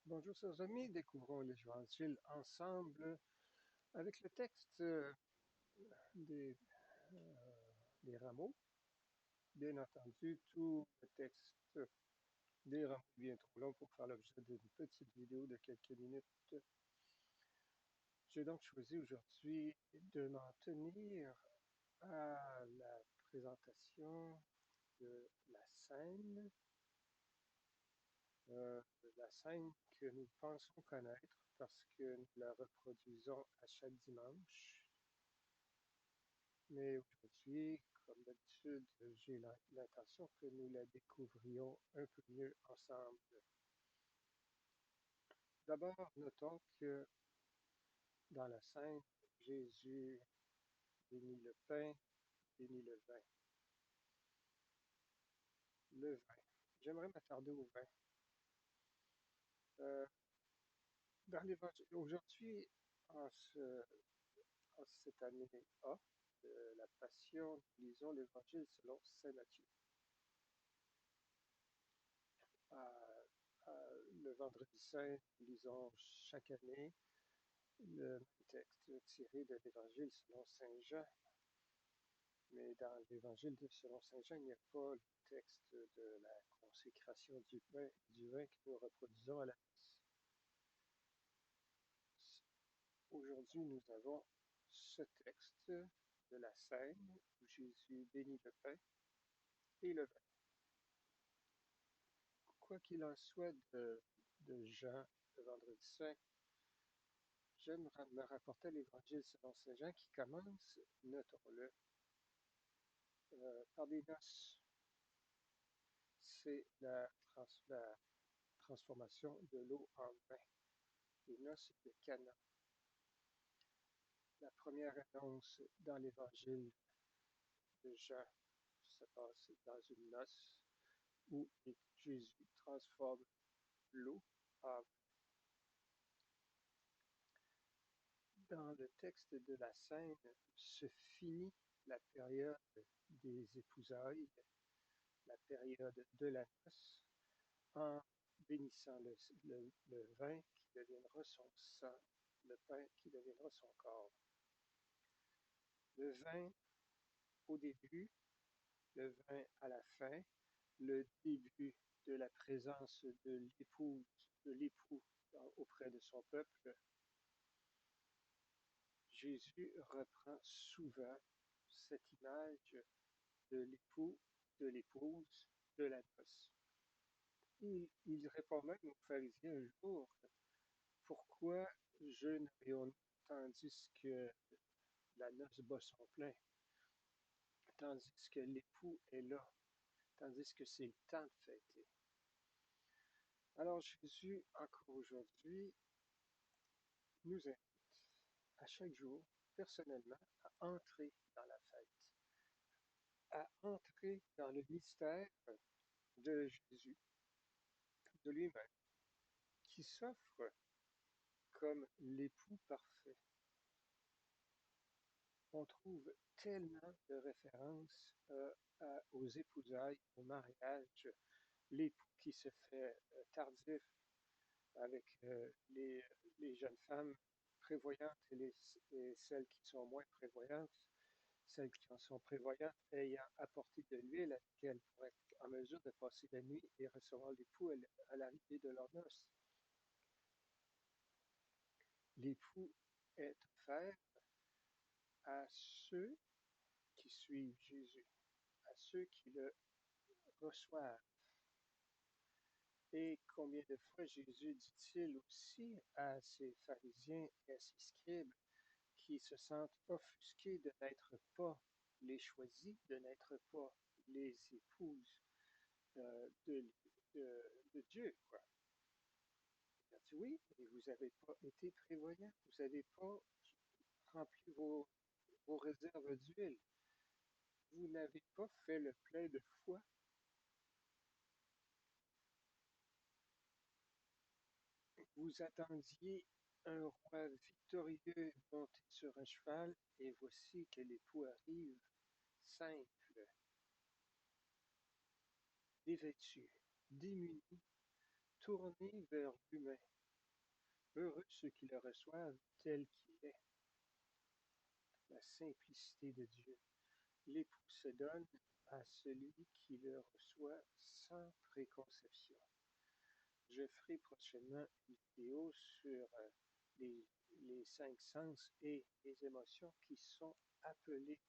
Bonjour chers amis, découvrons l'Évangile ensemble avec le texte des, euh, des rameaux. Bien entendu, tout le texte des rameaux est bien trop long pour faire l'objet d'une petite vidéo de quelques minutes. J'ai donc choisi aujourd'hui de m'en tenir à la présentation de euh, la scène que nous pensons connaître parce que nous la reproduisons à chaque dimanche. Mais aujourd'hui, comme d'habitude, j'ai l'intention que nous la découvrions un peu mieux ensemble. D'abord, notons que dans la scène, Jésus bénit le pain, bénit le vin. Le vin. J'aimerais m'attarder au vin. Euh, dans l'évangile, aujourd'hui, en, ce, en cette année A de la Passion, nous lisons l'évangile selon saint Matthieu. Le vendredi saint, nous lisons chaque année le même texte tiré de l'Évangile selon saint Jean. Mais dans l'Évangile selon saint Jean, il n'y a pas le texte de la consécration du vin que nous reproduisons à la messe. Aujourd'hui, nous avons ce texte de la scène où Jésus bénit le pain et le vin. Quoi qu'il en soit de Jean, le vendredi saint, j'aime me rapporter à l'Évangile selon saint Jean qui commence, notons-le, par des noces. C'est la transformation de l'eau en vin, les noces de Cana. La première annonce dans l'évangile de Jean se passe dans une noce où Jésus transforme l'eau en vin. Dans le texte de la scène se finit la période des épousailles, la période de la noce, en bénissant le vin qui deviendra son sang, le pain qui deviendra son corps. Le vin au début, le vin à la fin, le début de la présence de l'époux auprès de son peuple. Jésus reprend souvent cette image de l'époux, de l'épouse, de la noce. Il répond même aux pharisiens un jour, pourquoi jeûnerions-nous tandis que la noce bat son plein, tandis que l'époux est là, tandis que c'est le temps de fêter. Alors Jésus, encore aujourd'hui, nous invite à chaque jour, personnellement, à entrer dans la fête, à entrer dans le mystère de Jésus, de lui-même, qui s'offre comme l'époux parfait. On trouve tellement de références aux épousailles, au mariage, l'époux qui se fait tardif avec les jeunes femmes prévoyantes et celles qui sont moins prévoyantes, celles qui en sont prévoyantes ayant apporté de l'huile avec elles pour être en mesure de passer la nuit et recevoir l'époux à l'arrivée de leurs noces. L'époux est offert à ceux qui suivent Jésus, à ceux qui le reçoivent. Et combien de fois Jésus dit-il aussi à ses pharisiens et à ses scribes qui se sentent offusqués de n'être pas les choisis, de n'être pas les épouses de, de Dieu, quoi. Il a dit oui, mais vous n'avez pas été prévoyant, vous n'avez pas rempli vos réserves d'huile, vous n'avez pas fait le plein de foi. Vous attendiez un roi victorieux monté sur un cheval, et voici que l'époux arrive simple, dévêtu, démuni, tourné vers l'humain. Heureux ceux qui le reçoivent tel qu'il est. La simplicité de Dieu. L'époux se donne à celui qui le reçoit sans préconception. Je ferai prochainement une vidéo sur les, les 5 sens et les émotions qui sont appelées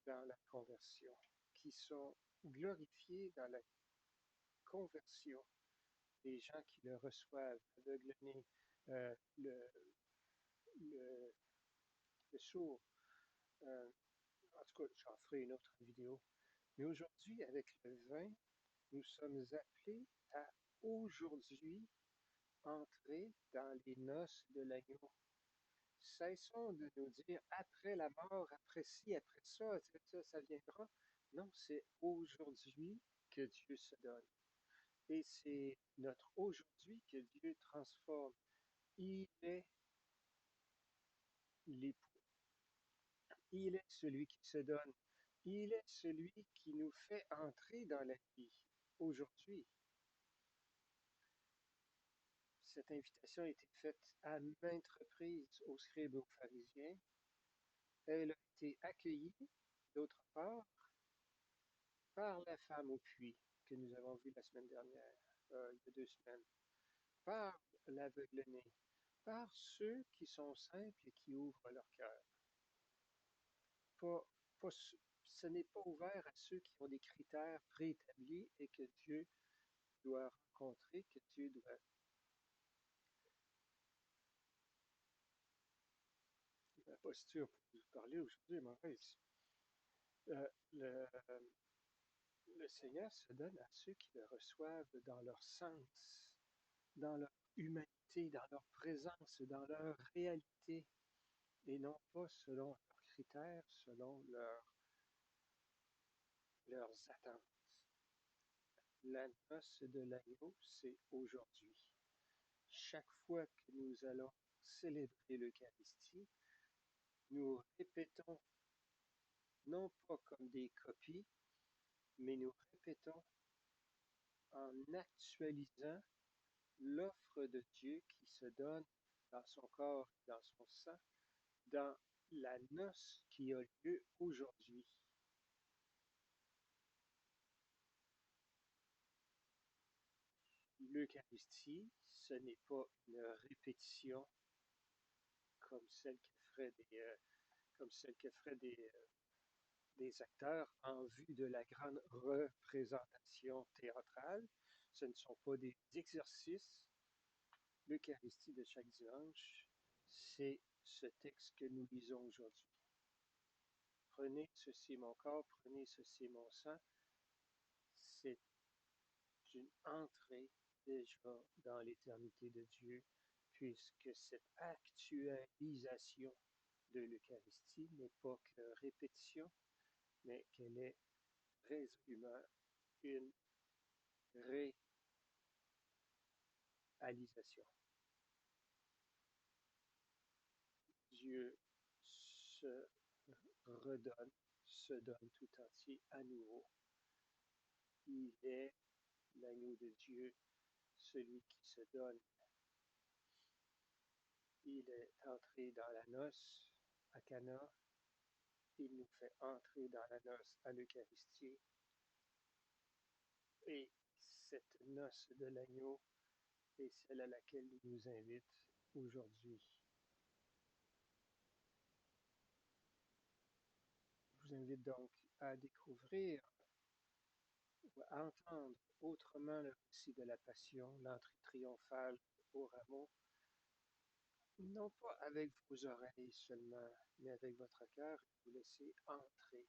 dans la conversion, qui sont glorifiées dans la conversion des gens qui le reçoivent, aveuglonnés, euh, le, le, le sourd. Euh, en tout cas, j'en ferai une autre vidéo. Mais aujourd'hui, avec le vin, nous sommes appelés à aujourd'hui entrer dans les noces de l'agneau. Cessons de nous dire après la mort, après ci, après ça, ça viendra. Non, c'est aujourd'hui que Dieu se donne. Et c'est notre aujourd'hui que Dieu transforme. Il est l'époux. Il est celui qui se donne. Il est celui qui nous fait entrer dans la vie aujourd'hui. Cette invitation a été faite à maintes reprises aux scribes et aux pharisiens. Elle a été accueillie, d'autre part, par la femme au puits que nous avons vue la semaine dernière, il y a 2 semaines, par l'aveugle-né, par ceux qui sont simples et qui ouvrent leur cœur. Pas, pas, ce n'est pas ouvert à ceux qui ont des critères préétablis et que Dieu doit rencontrer, que Dieu doit... Ma posture pour vous parler aujourd'hui est mauvaise. Le, le Seigneur se donne à ceux qui le reçoivent dans leur sens, dans leur humanité, dans leur présence, dans leur réalité, et non pas selon leurs critères, selon leurs attentes. La noce de l'agneau, c'est aujourd'hui. Chaque fois que nous allons célébrer l'Eucharistie, nous répétons, non pas comme des copies, mais nous répétons en actualisant l'offre de Dieu qui se donne dans son corps, dans son sang, dans la noce qui a lieu aujourd'hui. L'Eucharistie, ce n'est pas une répétition comme celle que feraient des acteurs en vue de la grande représentation théâtrale. Ce ne sont pas des exercices. L'Eucharistie de chaque dimanche, c'est ce texte que nous lisons aujourd'hui. Prenez, ceci est mon corps, prenez, ceci est mon sang. C'est une entrée déjà dans l'éternité de Dieu, puisque cette actualisation de l'Eucharistie n'est pas que répétition, mais qu'elle est résolument une réalisation. Dieu se redonne, se donne tout entier à nouveau. Il est l'agneau de Dieu, celui qui se donne. Il est entré dans la noce à Cana. Il nous fait entrer dans la noce à l'Eucharistie. Et cette noce de l'agneau est celle à laquelle il nous invite aujourd'hui. Je vous invite donc à découvrir ou à entendre autrement le récit de la Passion, l'entrée triomphale au rameau, non pas avec vos oreilles seulement, mais avec votre cœur, vous laissez entrer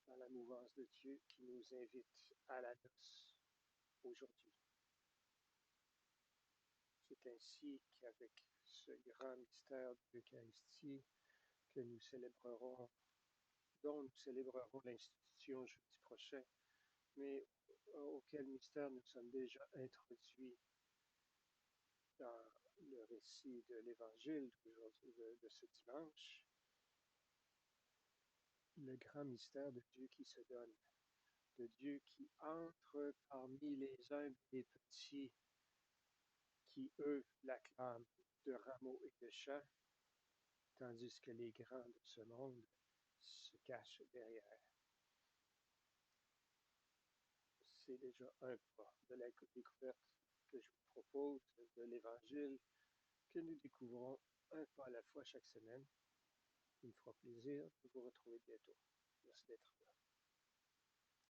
dans la mouvance de Dieu qui nous invite à la noce aujourd'hui. C'est ainsi qu'avec ce grand mystère de l'Eucharistie que nous célébrerons, dont nous célébrerons l'institution jeudi prochain, mais auquel mystère nous sommes déjà introduits dans le récit de l'Évangile de ce dimanche, le grand mystère de Dieu qui se donne. de Dieu qui entre parmi les humbles et les petits qui, eux, l'acclament de rameaux et de chants, tandis que les grands de ce monde se cachent derrière. C'est déjà un pas de la découverte que je vous propose de l'Évangile que nous découvrons un pas à la fois chaque semaine. Il me fera plaisir de vous retrouver bientôt. Merci d'être là.